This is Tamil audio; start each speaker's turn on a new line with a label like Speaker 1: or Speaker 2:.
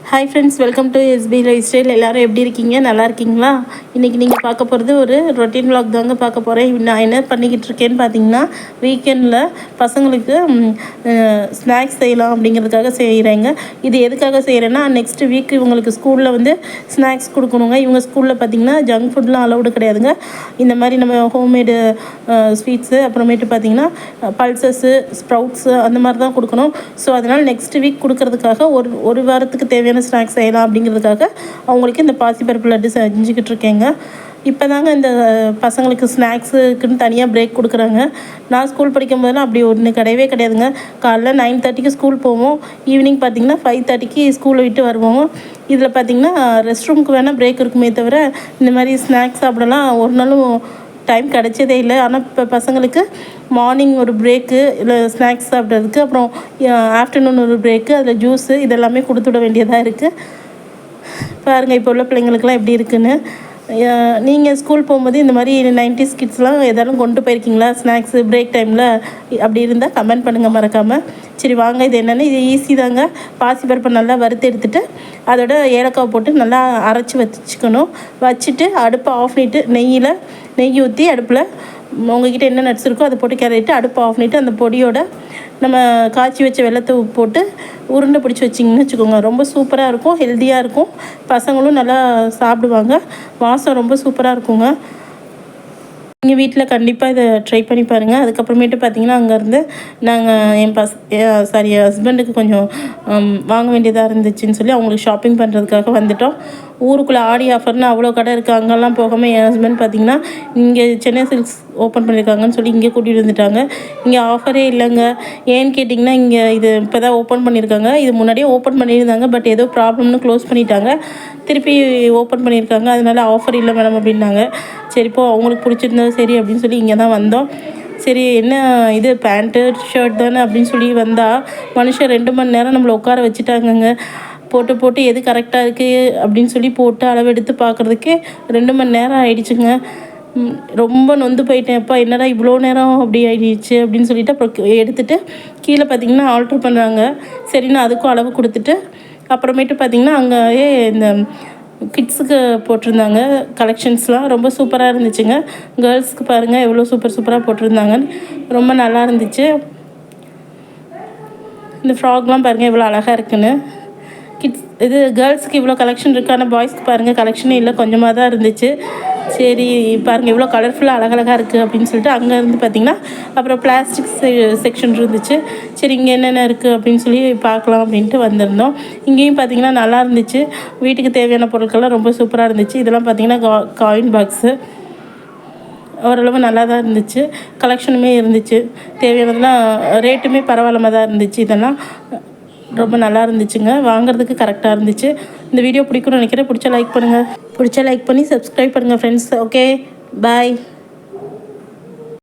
Speaker 1: Hi friends, welcome to SP life style. எல்லோரும் எப்படி இருக்கீங்க? நல்லா இருக்கீங்களா? இன்றைக்கி நீங்கள் பார்க்க போகிறது ஒரு ரொட்டீன் vlog தாங்க பார்க்க போகிறேன். நான் என்ன பண்ணிக்கிட்டு இருக்கேன்னு பார்த்தீங்கன்னா, வீக்கெண்டில் பசங்களுக்கு ஸ்நாக்ஸ் செய்யலாம் அப்படிங்கிறதுக்காக செய்கிறேங்க. இது எதுக்காக செய்கிறேன்னா, நெக்ஸ்ட் வீக் இவங்களுக்கு ஸ்கூலில் வந்து ஸ்நாக்ஸ் கொடுக்கணுங்க. இவங்க ஸ்கூலில் பார்த்திங்கன்னா ஜங்க் ஃபுட்லாம் அலௌடு கிடையாதுங்க. இந்த மாதிரி நம்ம ஹோம்மேடு ஸ்வீட்ஸு, அப்புறமேட்டு பார்த்திங்கன்னா பல்சஸ்ஸு, ஸ்ப்ரவுட்ஸு அந்த மாதிரி தான் கொடுக்கணும். ஸோ அதனால் நெக்ஸ்ட் வீக் கொடுக்கறதுக்காக ஒரு வாரத்துக்கு தேவையான ஸ்நாக்ஸ் செய்யலாம் அப்படிங்கிறதுக்காக அவங்களுக்கு இந்த பாசிப்பருப்பு லட்டு செஞ்சுக்கிட்டு இருக்கேங்க. இப்போ தாங்க இந்த பசங்களுக்கு ஸ்நாக்ஸுக்குன்னு தனியாக பிரேக் கொடுக்குறாங்க. நான் ஸ்கூல் படிக்கும் போதெல்லாம் அப்படி ஒன்று கிடையவே கிடையாதுங்க. காலைல 9:30க்கு ஸ்கூல் போவோம், ஈவினிங் பார்த்திங்கன்னா 5:30க்கு ஸ்கூலை விட்டு வருவோம். இதில் பார்த்திங்கன்னா ரெஸ்ட் ரூமுக்கு வேணால் பிரேக் இருக்குமே தவிர இந்த மாதிரி ஸ்நாக்ஸ் சாப்பிடலாம் ஒரு நாளும் டைம் கிடைச்சதே இல்லை. ஆனால் இப்போ பசங்களுக்கு மார்னிங் ஒரு பிரேக்கு இல்லை ஸ்நாக்ஸ் சாப்பிட்றதுக்கு, அப்புறம் ஆஃப்டர்நூன் ஒரு பிரேக்கு, அதில் ஜூஸு இதெல்லாமே கொடுத்துட வேண்டியதாக இருக்குது. பாருங்கள் இப்போ உள்ள பிள்ளைங்களுக்கெல்லாம் எப்படி இருக்குன்னு. நீங்கள் ஸ்கூல் போகும்போது இந்த மாதிரி 90s கிட்ஸ்லாம் எதாலும் கொண்டு போயிருக்கீங்களா ஸ்நாக்ஸு பிரேக் டைமில்? அப்படி இருந்தால் கமெண்ட் பண்ணுங்கள் மறக்காமல். சரி வாங்க, இது என்னென்னு, இது ஈஸி தாங்க. பாசிப்பருப்பை நல்லா வறுத்து எடுத்துகிட்டு அதோட ஏலக்காய் போட்டு நல்லா அரைச்சி வச்சுட்டு அடுப்பை ஆஃப் பண்ணிவிட்டு நெய் ஊற்றி அடுப்பில் உங்கள்கிட்ட என்ன நட்ஸ் இருக்கோ அதை போட்டு கிளறிட்டு அடுப்பை ஆஃப் பண்ணிவிட்டு அந்த பொடியோட நம்ம காய்ச்சி வச்ச வெள்ளத்தை போட்டு உருண்டை பிடிச்சி வச்சிங்கன்னு வச்சுக்கோங்க. ரொம்ப சூப்பராக இருக்கும், ஹெல்த்தியாக இருக்கும், பசங்களும் நல்லா சாப்பிடுவாங்க, வாசம் ரொம்ப சூப்பராக இருக்குங்க. எங்கள் வீட்டில் கண்டிப்பாக இதை ட்ரை பண்ணி பாருங்கள். அதுக்கப்புறமேட்டு பார்த்திங்கன்னா அங்கேருந்து நாங்கள் என் ஹஸ்பண்டுக்கு கொஞ்சம் வாங்க வேண்டியதாக இருந்துச்சுன்னு சொல்லி அவங்களுக்கு ஷாப்பிங் பண்ணுறதுக்காக வந்துவிட்டோம். ஊருக்குள்ளே ஆடி ஆஃபர்னு அவ்வளோ கடை இருக்குது, அங்கெல்லாம் போகாமல் என் ஹஸ்பண்ட் பார்த்திங்கன்னா இங்கே சென்னை சில்க்ஸ் ஓப்பன் பண்ணியிருக்காங்கன்னு சொல்லி இங்கே கூட்டிகிட்டு வந்துட்டாங்க. இங்கே ஆஃபரே இல்லைங்க. ஏன்னு கேட்டிங்கன்னா, இங்கே இது இப்போ தான் ஓப்பன் பண்ணியிருக்காங்க. இது முன்னாடியே ஓப்பன் பண்ணியிருந்தாங்க, பட் ஏதோ ப்ராப்ளம்னு க்ளோஸ் பண்ணிட்டாங்க. திருப்பி ஓப்பன் பண்ணியிருக்காங்க, அதனால் ஆஃபர் இல்லை மேடம் அப்படின்னாங்க. சரிப்போ அவங்களுக்கு பிடிச்சிருந்தது சரி அப்படின்னு சொல்லி இங்கே தான் வந்தோம். சரி என்ன இது பேண்ட்டு ஷர்ட் தானே அப்படின்னு சொல்லி வந்தால் மனுஷன் 2 மணி நேரம் நம்மளை உட்கார வச்சுட்டாங்கங்க. போட்டு எது கரெக்டாக இருக்குது அப்படின்னு சொல்லி போட்டு அளவெடுத்து பார்க்குறதுக்கே 2 மணி நேரம் ஆகிடுச்சுங்க. ரொம்ப நொந்து போயிட்டேன். அப்பா என்னடா இவ்வளோ நேரம் அப்படி ஆகிடுச்சு அப்படின்னு சொல்லிட்டு அப்புறம் எடுத்துகிட்டு கீழே பார்த்திங்கன்னா ஆல்ட்ரு பண்ணுறாங்க. சரின்னு அதுக்கும் அளவு கொடுத்துட்டு அப்புறமேட்டு பார்த்திங்கன்னா அங்கேயே இந்த கிட்ஸுக்கு போட்டிருந்தாங்க கலெக்ஷன்ஸ்லாம் ரொம்ப சூப்பராக இருந்துச்சுங்க. கேர்ள்ஸ்க்கு பாருங்கள் எவ்வளோ சூப்பராக போட்டிருந்தாங்கன்னு, ரொம்ப நல்லா இருந்துச்சு. இந்த ஃப்ராக்லாம் பாருங்கள் எவ்வளோ அழகாக இருக்குன்னு. இது கேர்ள்ஸுக்கு இவ்வளோ கலெக்ஷன் இருக்குது, ஆனால் பாய்ஸ்க்கு பாருங்கள் கலெக்ஷனே இல்லை, கொஞ்சமாக தான் இருந்துச்சு. சரி பாருங்கள் எவ்வளோ கலர்ஃபுல்லாக அழகழகாக இருக்குது அப்படின்னு சொல்லிட்டு அங்கே இருந்து பார்த்திங்கன்னா அப்புறம் பிளாஸ்டிக் செக்ஷன் இருந்துச்சு. சரி இங்கே என்னென்ன இருக்குது அப்படின்னு சொல்லி பார்க்கலாம் அப்படின்ட்டு வந்திருந்தோம். இங்கேயும் பார்த்திங்கன்னா நல்லா இருந்துச்சு, வீட்டுக்கு தேவையான பொருட்கள்லாம் ரொம்ப சூப்பராக இருந்துச்சு. இதெல்லாம் பார்த்திங்கன்னா காயின் பாக்ஸு ஓரளவு நல்லா தான் இருந்துச்சு, கலெக்ஷனுமே இருந்துச்சு, தேவையானதுலாம் ரேட்டுமே பரவாயில்லாம தான் இருந்துச்சு. இதெல்லாம் ரொம்ப நல்லா இருந்துச்சுங்க, வாங்குறதுக்கு கரெக்டாக இருந்துச்சு. இந்த வீடியோ பிடிக்கும்னு நினைக்கிறேன். பிடிச்சா லைக் பண்ணுங்கள், பிடிச்சா லைக் பண்ணி சப்ஸ்கிரைப் பண்ணுங்கள் ஃப்ரெண்ட்ஸ். Okay bye.